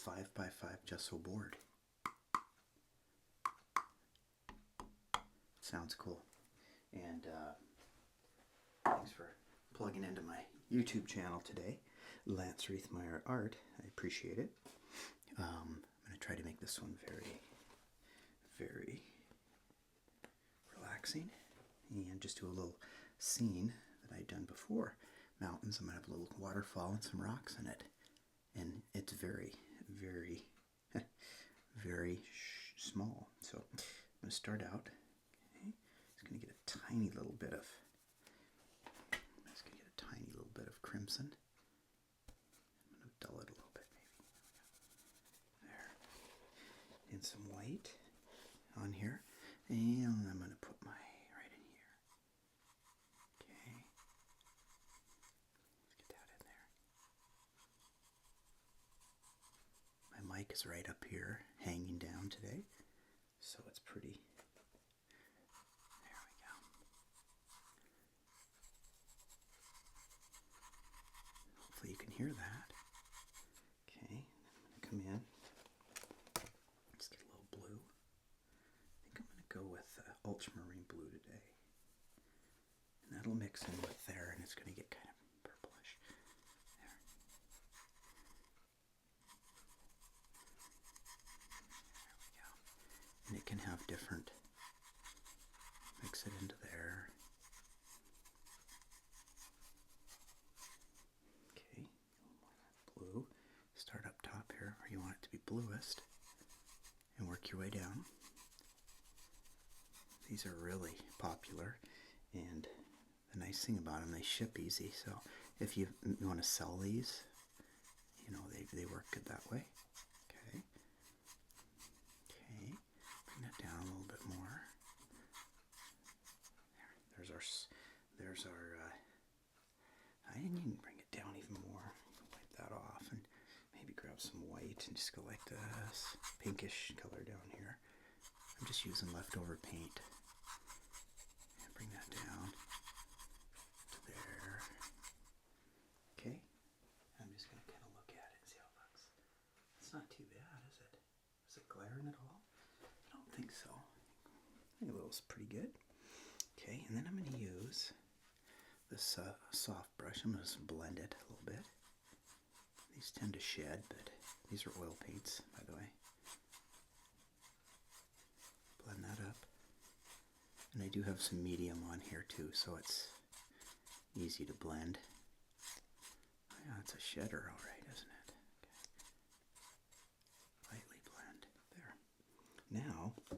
5x5 gesso board. Sounds cool. And thanks for plugging into my YouTube channel today, Lance Riethmeyer Art. I appreciate it. I'm going to try to make this one very, very relaxing, and just do a little scene that I'd done before. Mountains. I'm going to have a little waterfall and some rocks in it. And it's very, very, very small. So I'm going to start out. Okay. Just going to get a tiny little bit of, crimson. I'm going to dull it a little bit, maybe. There. And some white on here. And I'm going to put my right in here. Okay. Let's get that in there. My mic is right up here, hanging down today, so it's pretty. There we go. Hopefully you can hear that. Okay, I'm going to come in. Just get a little blue. I think I'm going to go with ultramarine blue today. And that'll mix in with there, and it's going to get kind of purplish. There. There we go. And it can have different, mix it into there. Okay, a little more of that blue. Start up top here where you want it to be bluest and work your way down. These are really popular, and the nice thing about them, they ship easy, so if you want to sell these, you know, they work good that way. Okay. Okay. Bring that down a little bit more. There's our, I didn't even bring it down even more. Wipe that off and maybe grab some white and just go like this. Pinkish color down here. I'm just using leftover paint. And bring that down to there. Okay. I'm just going to kind of look at it and see how it looks. It's not too bad, is it? Is it glaring at all? I don't think so. I think it looks pretty good. Okay, and then I'm going to use this soft brush. I'm going to just blend it a little bit. These tend to shed, but these are oil paints, by the way. Blend that up. And I do have some medium on here too, so it's easy to blend. Oh, yeah, it's a shedder, all right, isn't it? Okay. Lightly blend. There. Now, I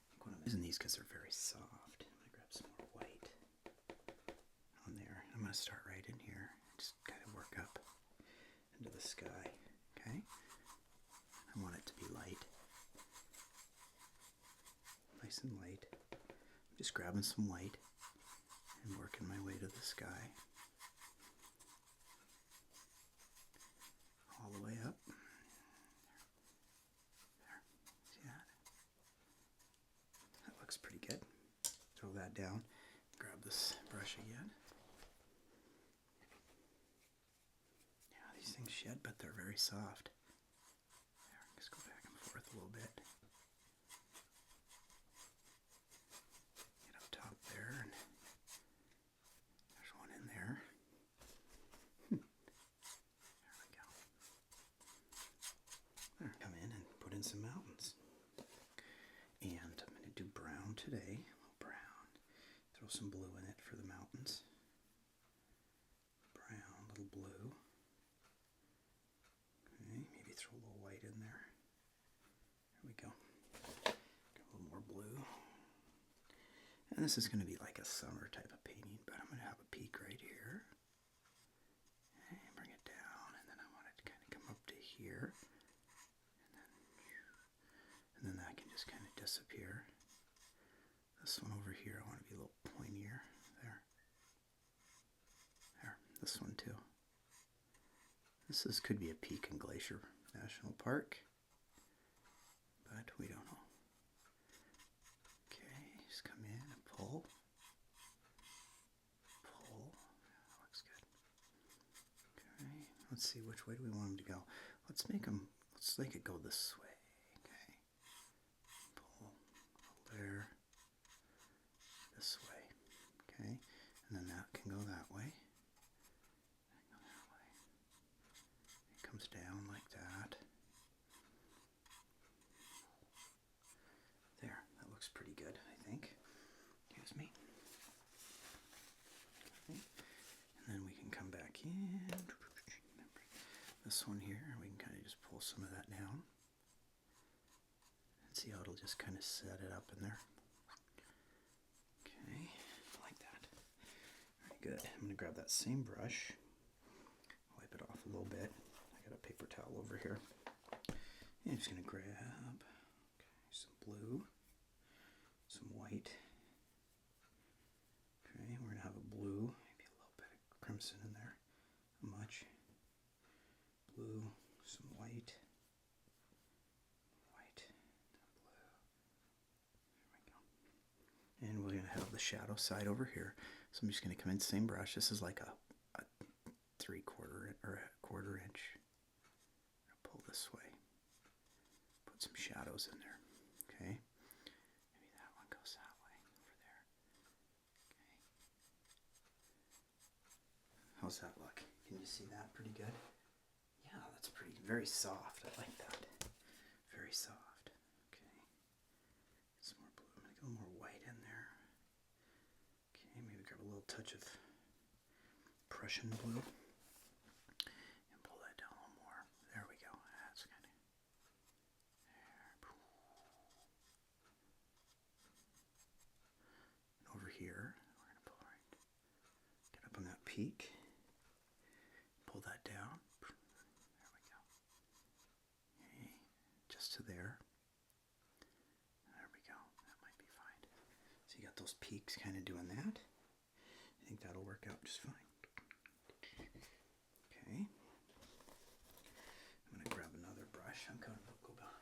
think what I'm using these because they're very soft. I'm going to grab some more white on there. I'm going to start right in here. Just kind of work up into the sky. Okay? I want it to be light. Nice and light. I'm just grabbing some white and working my way to the sky. All the way up. There. See that? That looks pretty good. Throw that down. Grab this brush again. Yeah, these things shed, but they're very soft. There, just go back and forth a little bit. Get up top there, and there's one in there. There we go. There, come in and put in some mountains. And I'm going to do brown today. A little brown. Throw some blue in it for the mountains. Brown, little blue. Okay, maybe throw a little white in there. There we go. Got a little more blue. And this is going to be like a summer type of painting, but I'm going to have a peak right here. And bring it down, and then I want it to kind of come up to here. And then that can just kind of disappear. This one over here, I want to be a little pointier. There. There. This one too. This could be a peak in Glacier National Park, but we don't know. Okay, just come in and pull. Pull. That looks good. Okay, let's see, which way do we want them to go? let's make it go this way. Okay. Pull there, this way. Okay. And then that can go that way. Go that way. It comes down like that. There, that looks pretty good, I think. Excuse me. Okay. And then we can come back in. This one here, we can kind of just pull some of that down. And see how it'll just kind of set it up in there. Okay, like that. Very good. I'm going to grab that same brush, wipe it off a little bit. I got a paper towel over here. And I'm just going to grab some blue, some white. Okay, we're going to have a blue, maybe a little bit of crimson in there. Not much. Blue, some white, blue. There we go. And we're going to have the shadow side over here. So I'm just going to come in, same brush. This is like a 3/4 or a 1/4 inch. Pull this way. Put some shadows in there. Okay. Maybe that one goes that way over there. Okay. How's that look? Can you see that pretty good? Yeah, that's pretty, very soft. I like that. Very soft. Okay. Some more blue. I'm going to get a little more white in there. Okay, maybe grab a little touch of Prussian blue. And pull that down a little more. There we go. That's kind of there. And over here, we're going to pull right, get up on that peak. Pull that down. To there. There we go. That might be fine. So you got those peaks kind of doing that. I think that'll work out just fine. Okay. I'm going to grab another brush. I'm going to go behind.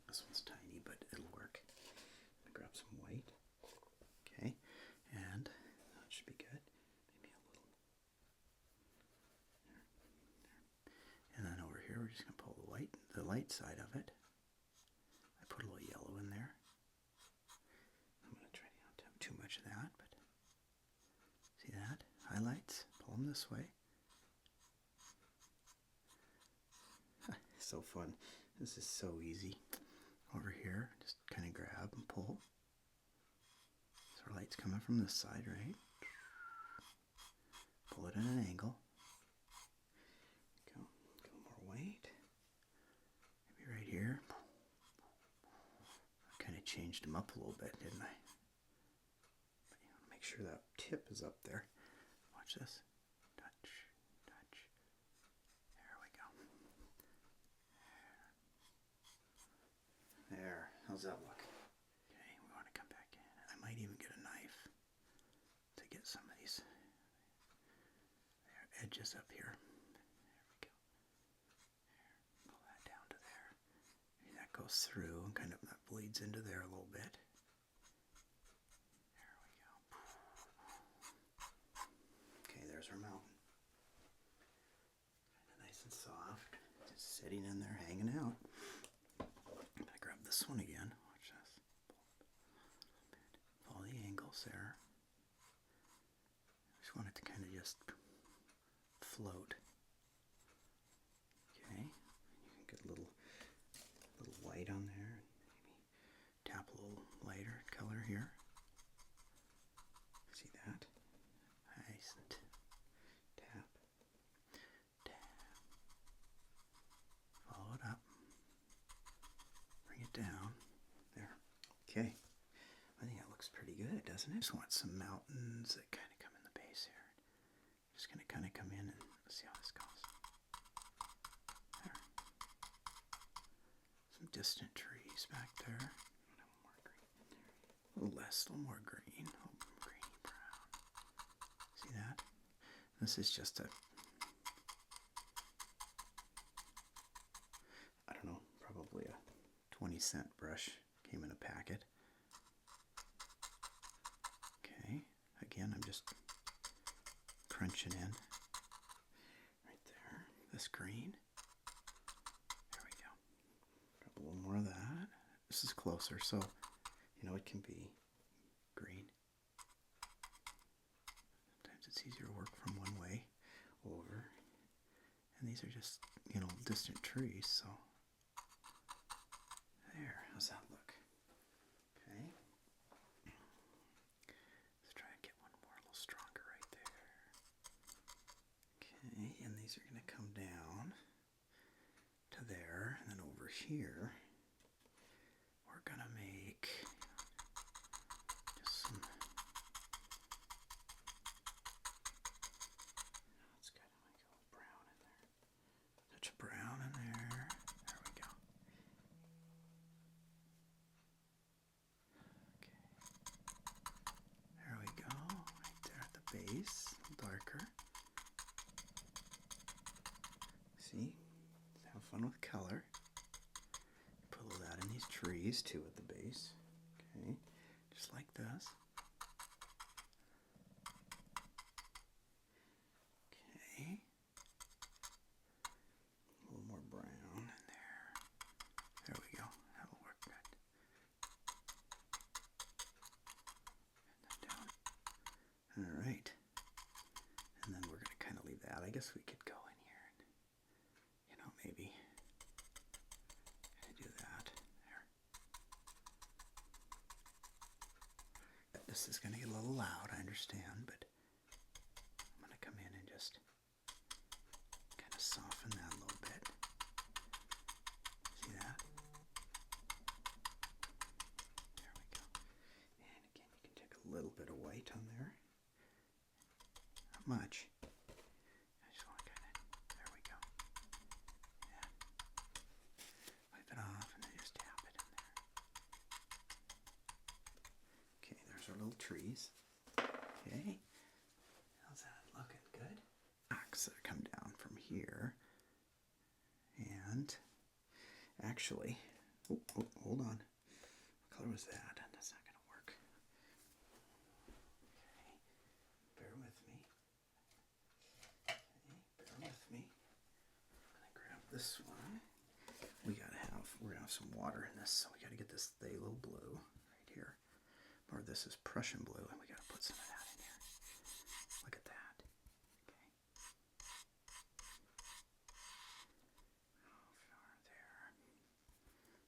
This one's tiny, but it'll work. I'm gonna grab some white. Okay, and that should be good. Maybe a little. There. And then over here, we're just gonna pull the light side of it. I put a little yellow in there. I'm gonna try not to have too much of that, but see that? Highlights. Pull them this way. So fun. This is so easy. Over here, just kind of grab and pull. So our light's coming from this side, right? Pull it at an angle. Go. Get a little more weight. Maybe right here. I kind of changed them up a little bit, didn't I? But you want to make sure that tip is up there. Watch this. Touch, touch. There we go. There. How's that look? Okay, we want to come back in. I might even get a knife to get some of these edges up here. There we go. There. Pull that down to there. Maybe that goes through and kind of that bleeds into there a little bit. There we go. Okay, there's our mountain. Kind of nice and soft. Just sitting in there, hanging out. This one again. Watch this. Follow the angles there. Just want it to kind of just float. Okay. You can get a little white on there. Maybe tap a little lighter color here. See that? Nice and tap. Tap. Follow it up. Down there. Okay, I think that looks pretty good, doesn't it? Just want some mountains that kind of come in the base here. Just gonna kind of come in and see how this goes. There. Some distant trees back there. A little more green. A little less, a little more green. Oh, greeny brown. See that? This is just a 20-cent brush. Came in a packet. Okay, again, I'm just crunching in right there. This green. There we go. Grab a little more of that. This is closer, so you know it can be green. Sometimes it's easier to work from one way over. And these are just, you know, distant trees, so there. How's that look? Okay. Let's try and get one more a little stronger right there. Okay, and these are going to come down to there, and then over here we're going to make just some, it's kind of like a little brown in there. Touch of brown in there. There we go. Okay. There we go. Right there at the base. A little darker. See? Have fun with color. Put a little of that in these trees too at the base. Okay. Just like this. Okay. A little more brown in there. There we go. That'll work good. And then down. All right. And then we're going to kind of leave that. I guess we could go in here and, you know, maybe do that. There. This is going to get a little loud, I understand, but I'm going to come in and just kind of soften that a little bit. See that? There we go. And again, you can take a little bit of white on there. Not much. I just want to kind of, there we go. Yeah. Wipe it off and then just tap it in there. Okay, there's our little trees. Okay. How's that looking? Good? Rocks that come down from here. And actually, oh, hold on. What color was that? That's not going to work. Okay. Bear with me. Okay, bear with me. I'm going to grab this one. We're going to have some water in this, so we got to get this phthalo blue right here. Or this is Prussian blue, and we got to put some of that in here. Look at that. Okay. Over there.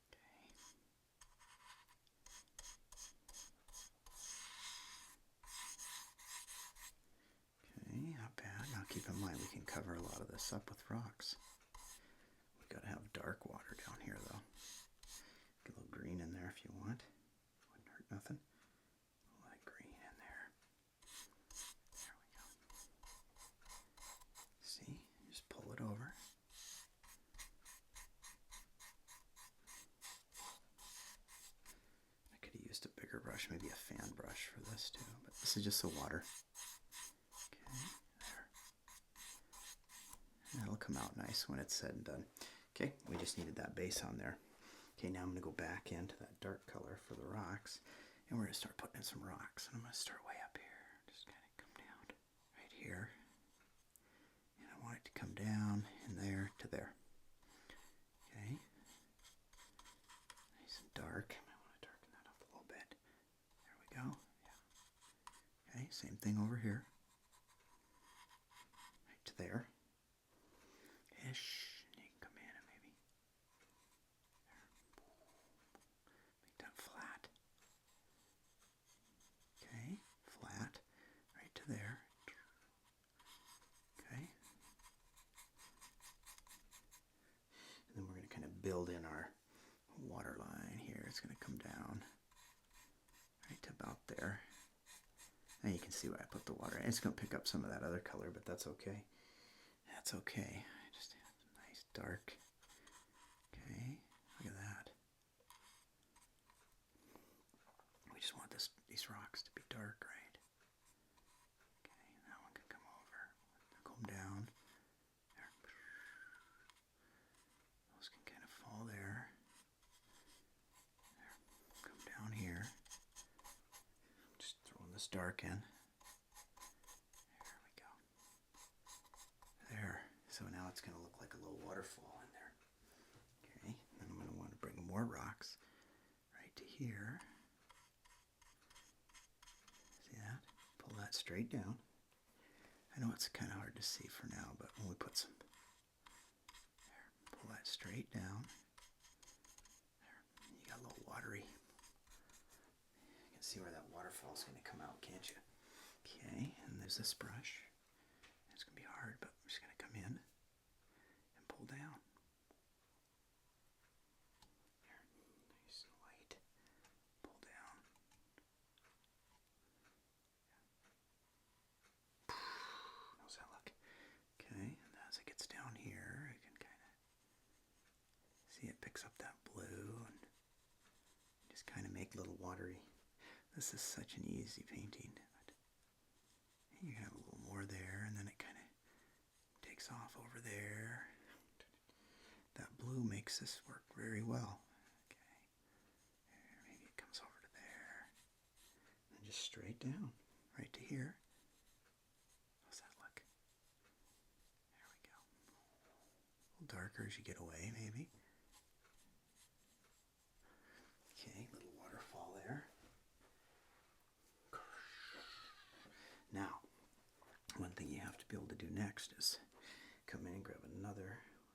Okay. Okay, not bad. Now keep in mind we can cover a lot of this up with rocks. We've got to have dark water down here, though. Get a little green in there if you want. Wouldn't hurt nothing. A lot of green in there. There we go. See? Just pull it over. I could have used a bigger brush, maybe a fan brush for this too, but this is just the water. Okay, there. And that'll come out nice when it's said and done. Okay, we just needed that base on there. Okay, now I'm going to go back into that dark color for the rocks, and we're going to start putting in some rocks. And I'm going to start way up here. Just kind of come down right here. And I want it to come down in there to there. Okay. Nice and dark. I might want to darken that up a little bit. There we go. Yeah. Okay, same thing over here. Right to there. Ish. You can come in and maybe there. Make that flat. Okay, flat. Right to there. Okay. And then we're going to kind of build in our water line here. It's going to come down right to about there. Now you can see where I put the water. It's going to pick up some of that other color, but that's okay. That's okay. I just have some nice dark. Okay, look at that. We just want these rocks to be dark, right? Okay, that one can come over. Come down. There. Those can kind of fall there. darken. There we go. There. So now it's going to look like a little waterfall in there. Okay, then I'm going to want to bring more rocks right to here. See that? Pull that straight down. I know it's kind of hard to see for now, but when we put some, there, pull that straight down. There, you got a little watery. You can see where that waterfall is going to come out, can't you? Okay, and there's this brush. It's going to be hard, but I'm just going to come in and pull down. There, nice and light. Pull down. How's that look? Okay, and as it gets down here, you can kind of see it picks up that blue and just kind of make little watery. This is such an easy painting. You have a little more there, and then it kind of takes off over there. That blue makes this work very well. Okay, there, maybe it comes over to there, and just straight down, right to here. How's that look? There we go. A little darker as you get away, maybe. Okay, little waterfall there. Now, one thing you have to be able to do next is come in and grab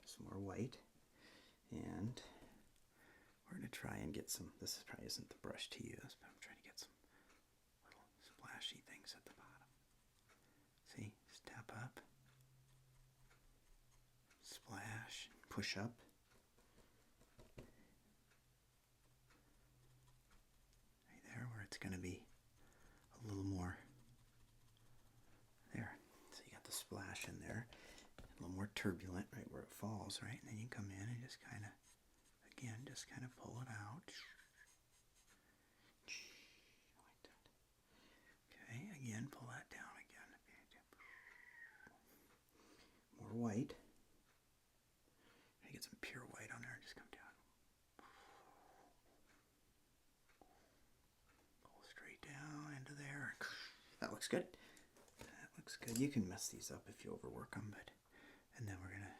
some more white, and we're going to try and get some, this probably isn't the brush to use, but I'm trying to get some little splashy things at the bottom. See, just tap up, splash, push up. Right there where it's going to be a little more. There, so you got the splash in there, a little more turbulent right where it falls, right? And then you come in and just kind of, again, just kind of pull it out. Like that. Okay, again, pull that down again. More white. Get some pure white on there and just come down. Pull straight down into there. That looks good. That looks good. You can mess these up if you overwork them, but, and then we're gonna,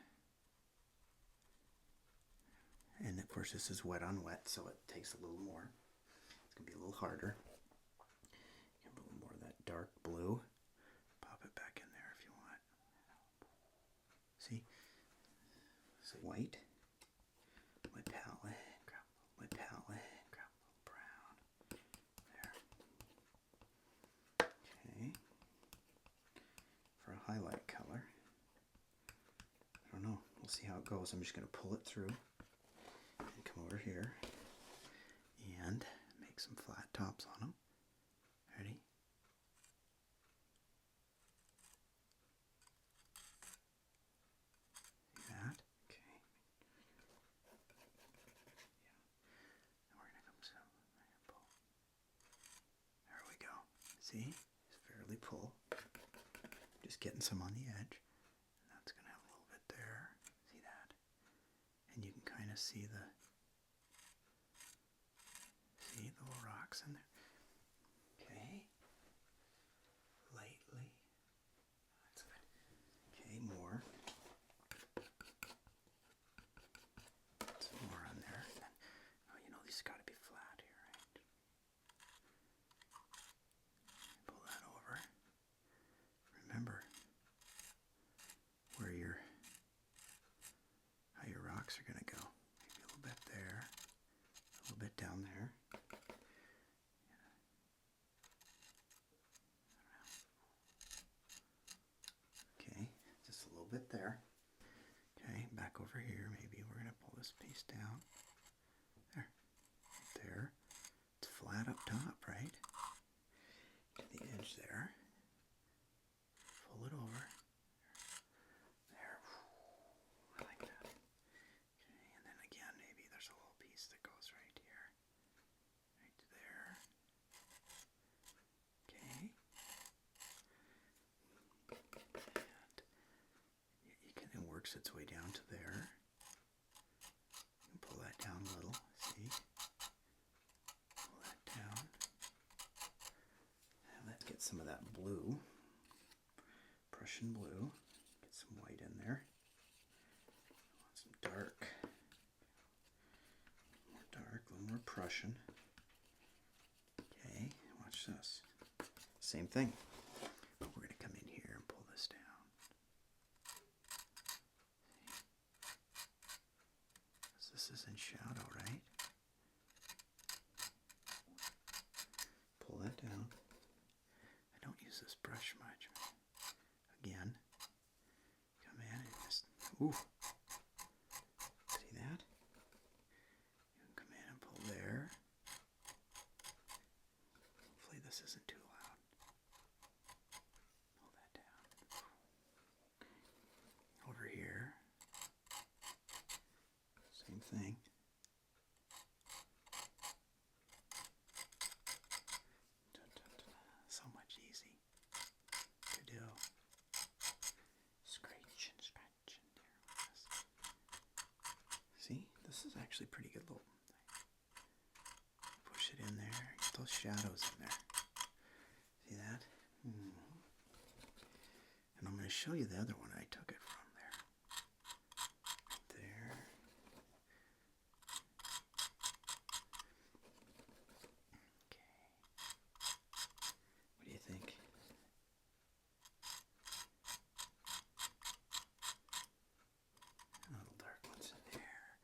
and of course this is wet on wet, so it takes a little more. It's gonna be a little harder. Get a little more of that dark blue. Pop it back in there if you want. See? So white. My palette. Grab my palette. Grab a little brown. There. Okay. For a highlight color, I don't know. We'll see how it goes. I'm just going to pull it through and come over here and make some flat tops on them. Ready? See that? Okay. Yeah. And we're going to come some and pull. There we go. See? Just fairly pull. Just getting some on the edge. And that's going to have a little bit there. See that? And you can kind of see the little rocks in there. Okay. Lightly. That's good. Okay, more. Some more on there. Oh, you know, these got to be flat here, right? Pull that over. Remember where how your rocks are going to go. Maybe a little bit there, a little bit down there. Okay, just a little bit there. Okay, back over here. Maybe we're going to pull this piece down. There, right there. It's flat up top, right? To the edge there. Pull it over. There. I like that. Okay, and then again, maybe there's a little piece that goes right here. Right there. Okay. And it works its way down to there. You can pull that down a little. See? Pull that down. And let's get brushing. Okay, watch this. Same thing. But we're going to come in here and pull this down. This is in shadow, right? Pull that down. I don't use this brush much. Again, come in and just, ooh. See that? You can come in and pull there. Hopefully this isn't too loud. Pull that down. Over here. Same thing. So much easy to do. Scratching, scratching there. See, this is actually pretty good little. Push it in there. Get those shadows in there. See that? And I'm going to show you the other one I took it from there. Right there. Okay. What do you think? A little dark ones in there.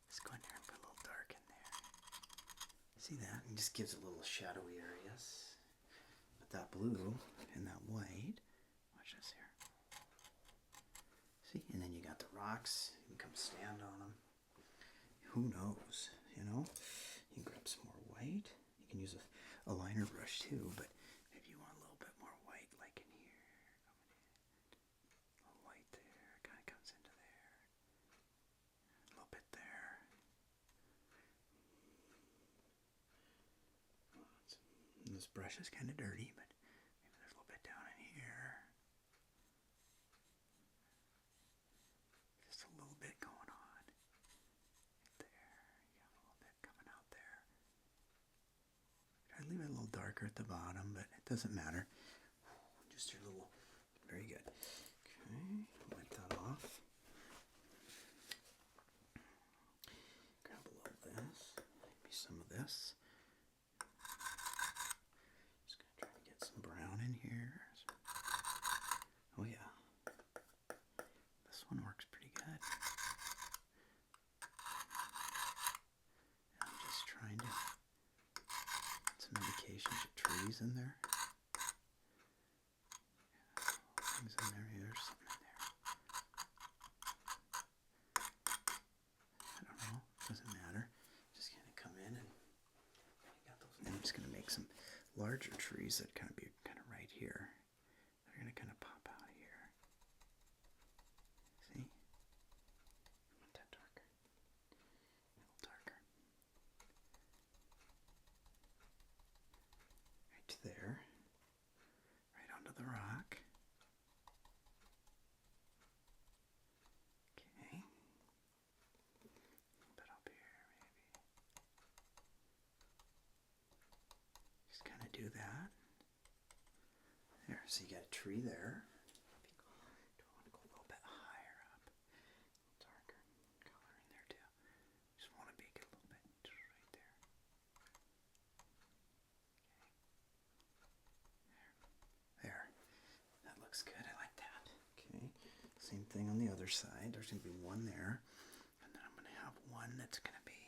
Let's go in there and put a little dark in there. See that? It just gives a little shadowy areas. But that blue and that white. Watch this here. See? And then you got the rocks. You can come stand on them. Who knows? You know? You can grab some more white. You can use a liner brush too, but maybe you want a little bit more white, like in here. A little white there. Kind of comes into there. A little bit there. And this brush is kind of dirty, but maybe there's a little bit down in here. Just a little bit going on. Right there. You got a little bit coming out there. I'd leave it a little darker at the bottom, but it doesn't matter. Just your little, very good. Okay, wipe that off. Grab a little of this, maybe some of this. Just gonna try to get some brown in here. Oh yeah, this one works pretty good. I'm just trying to get some indications of trees in there. Things in there, there's something in there. I don't know, doesn't matter. Just gonna come in and got those. And I'm just gonna make some larger trees that kind of be kind of right here. They're gonna kind of pop out of here. See? I want that darker. A little darker. Right there. Right onto the rock. Okay. A little bit up here, maybe. Just kind of do that. There, so you got a tree there. Do I want to go a little bit higher up? A little darker color in there too. Just want to make it a little bit right there. Okay. There. That looks good. I like that. Okay. Same thing on the other side. There's going to be one there. And then I'm going to have one that's going to be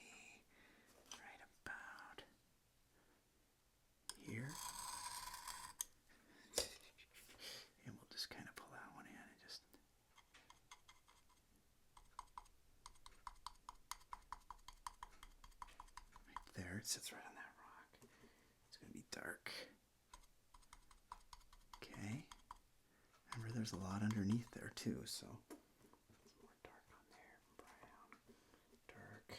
right about here. And we'll just kind of pull that one in and just. Right there. It sits right on that rock. It's going to be dark. Okay. Remember, there's a lot underneath there too, so it's more dark on there. Brown, dark,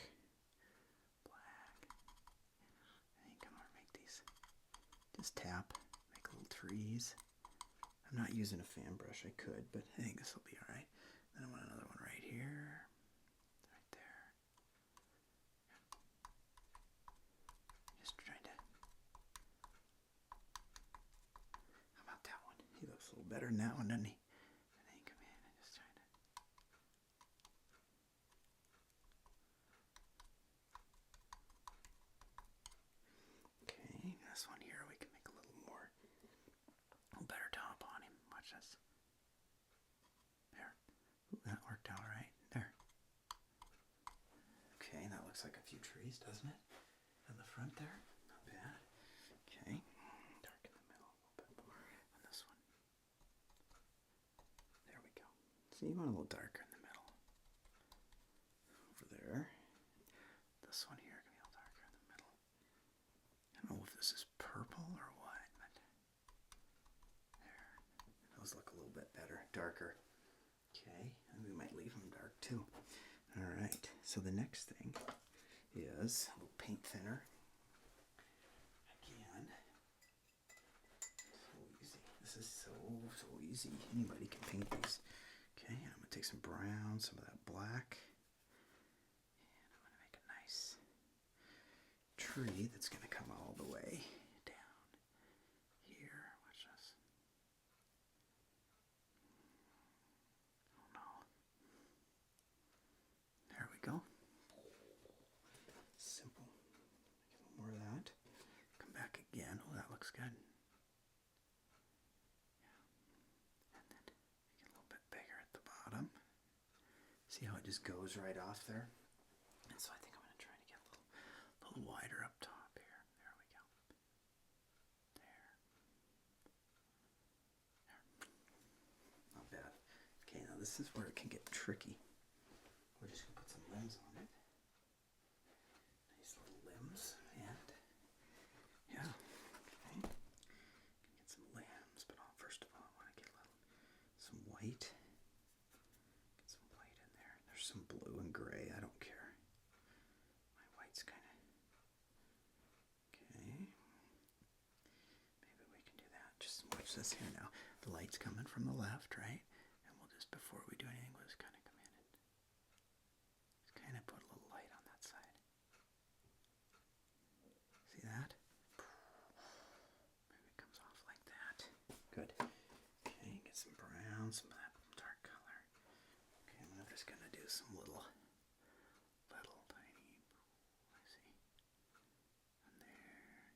black. And you come over and make these. Just tap, make little trees. I'm not using a fan brush. I could, but I think this will be alright. Then I want another one right here. Right there. Just trying to. How about that one? He looks a little better than that one, doesn't he? And then you come in and just try to. nice, doesn't it? On the front there, not bad. Okay, dark in the middle a little bit more on this one. There we go. So you want a little darker in the middle. Over there. This one here can be a little darker in the middle. I don't know if this is purple or what, but there. Those look a little bit better, darker. Okay, and we might leave them dark too. All right, so the next thing is a little paint thinner. Again, so easy. This is so easy. Anybody can paint these. Okay, I'm gonna take some brown, some of that black, and I'm gonna make a nice tree that's gonna come all the way down here. Watch this. Oh no. There we go. Simple. Make a little more of that. Come back again. Oh, that looks good. Yeah. And then make it a little bit bigger at the bottom. See how it just goes right off there? And so I think I'm going to try to get a little wider up top here. There we go. There. Not bad. Okay, now this is where it can get tricky. We're just going to put some limbs on it. Nice little limbs. And, yeah. Okay. Get some limbs, but first of all, I want to get some white. Get some white in there. There's some blue and gray. I don't care. My white's kind of... Okay. Maybe we can do that. Just watch this here now. The light's coming from the left, right? And we'll just, before we do anything, we'll just kind of come in and just kind of put a little light on that side. See that? Maybe it comes off like that. Good. Okay, get some brown, some of that dark color. Okay, I'm just going to do some little tiny, I see. And there.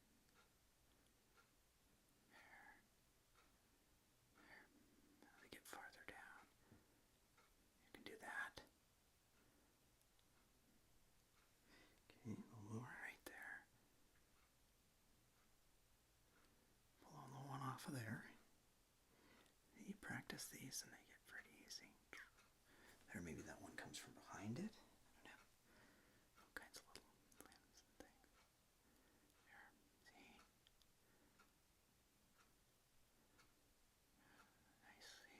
Now they get farther down. You can do that. Okay, a little more right there. Pull a little one off of there. You practice these and they get pretty easy. There, maybe that one comes from behind it. I don't know. All kinds of little limbs and things. There, see? Nice, see?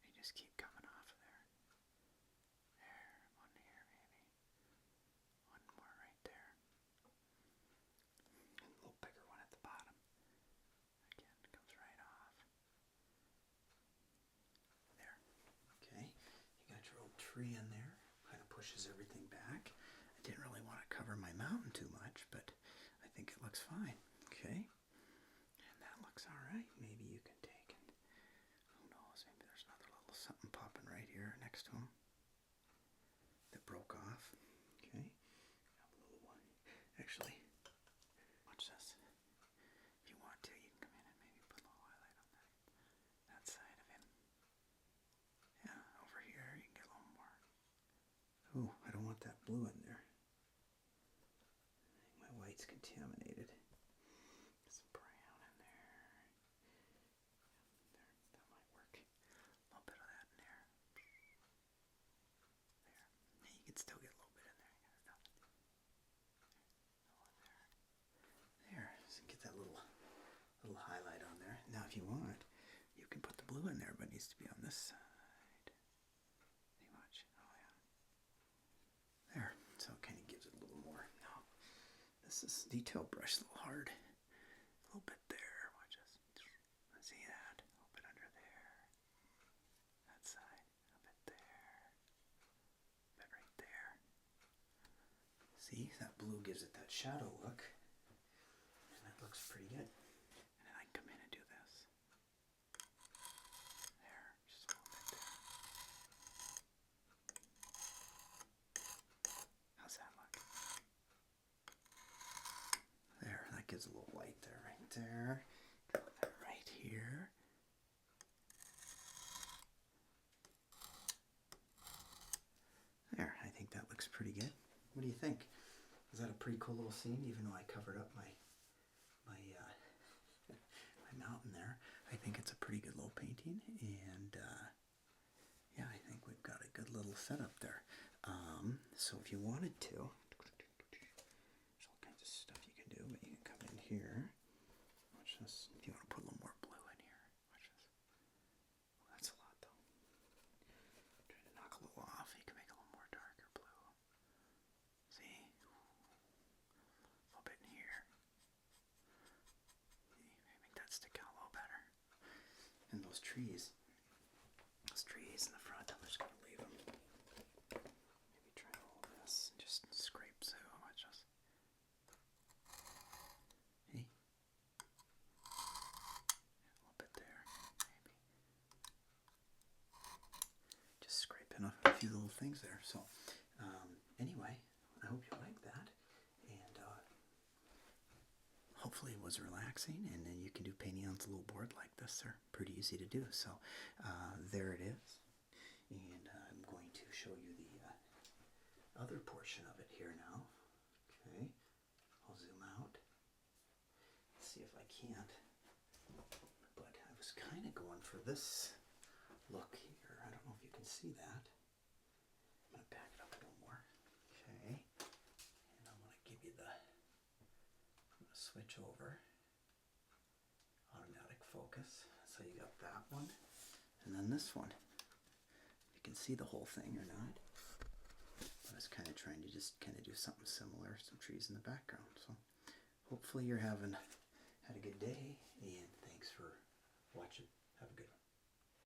They just keep coming off of there. There, one here maybe. One more right there. And a little bigger one at the bottom. Again, it comes right off. There. Okay. You got your old tree in there. Kind of pushes everything back. I didn't really want to cover my mountain too much, but I think it looks fine. Okay. And that looks alright. Maybe you can take and who knows, maybe there's another little something popping right here next to him that broke off. Okay. Got a little one. Actually, watch this. If you want to, you can come in and maybe put a little highlight on that side of him. Yeah, over here you can get a little more. Oh, I don't want that blue in there. My white's contaminated. Get some brown in there. There, that might work. A little bit of that in there. There. Yeah, you can still get a little bit in there. There, so get that little highlight on there. Now if you want, you can put the blue in there, but it needs to be on this side. See, watch. Oh yeah. There, so it kind of gives it a little more. Now, this is detail brush, a little hard. A little bit there, watch this. See that? A little bit under there. That side, a bit there. A bit right there. See, that blue gives it that shadow look. And that looks pretty good. And then I can come in and do this. There, just a little bit there. How's that look? There, that gives a little light there, right there. Put that right here. There, I think that looks pretty good. What do you think? is that a pretty cool little scene, even though I covered up my my mountain there? I think it's a pretty good little painting, and yeah, I think we've got a good little setup there. So if you wanted to, there's all kinds of stuff you can do, but you can come in here. Watch this. If you want to put a little more blue in here, watch this. Oh, that's a lot though. Try to knock a little off. You can make a little more darker blue. See? A little bit in here. See? Make that stick out a little better. And those trees in the front, I'm just going to leave them. Maybe try all this and just scrape so much. Hey. A little bit there, maybe. Just scraping a few little things there. So, anyway, I hope you like that. And hopefully it was relaxing, and then you can do painting on a little board like this. They're pretty easy to do. So there it is, and I'm going to show you the other portion of it here now. Okay, I'll zoom out, see if I can't, but I was kind of going for this look here. I don't know if you can see that. I'm going to back it up a little more. Okay, and I'm going to give you the, I'm going to switch over, automatic focus. So you got that one, and then this one. You can see the whole thing or not. I was kind of trying to just kind of do something similar, some trees in the background. So hopefully you're had a good day,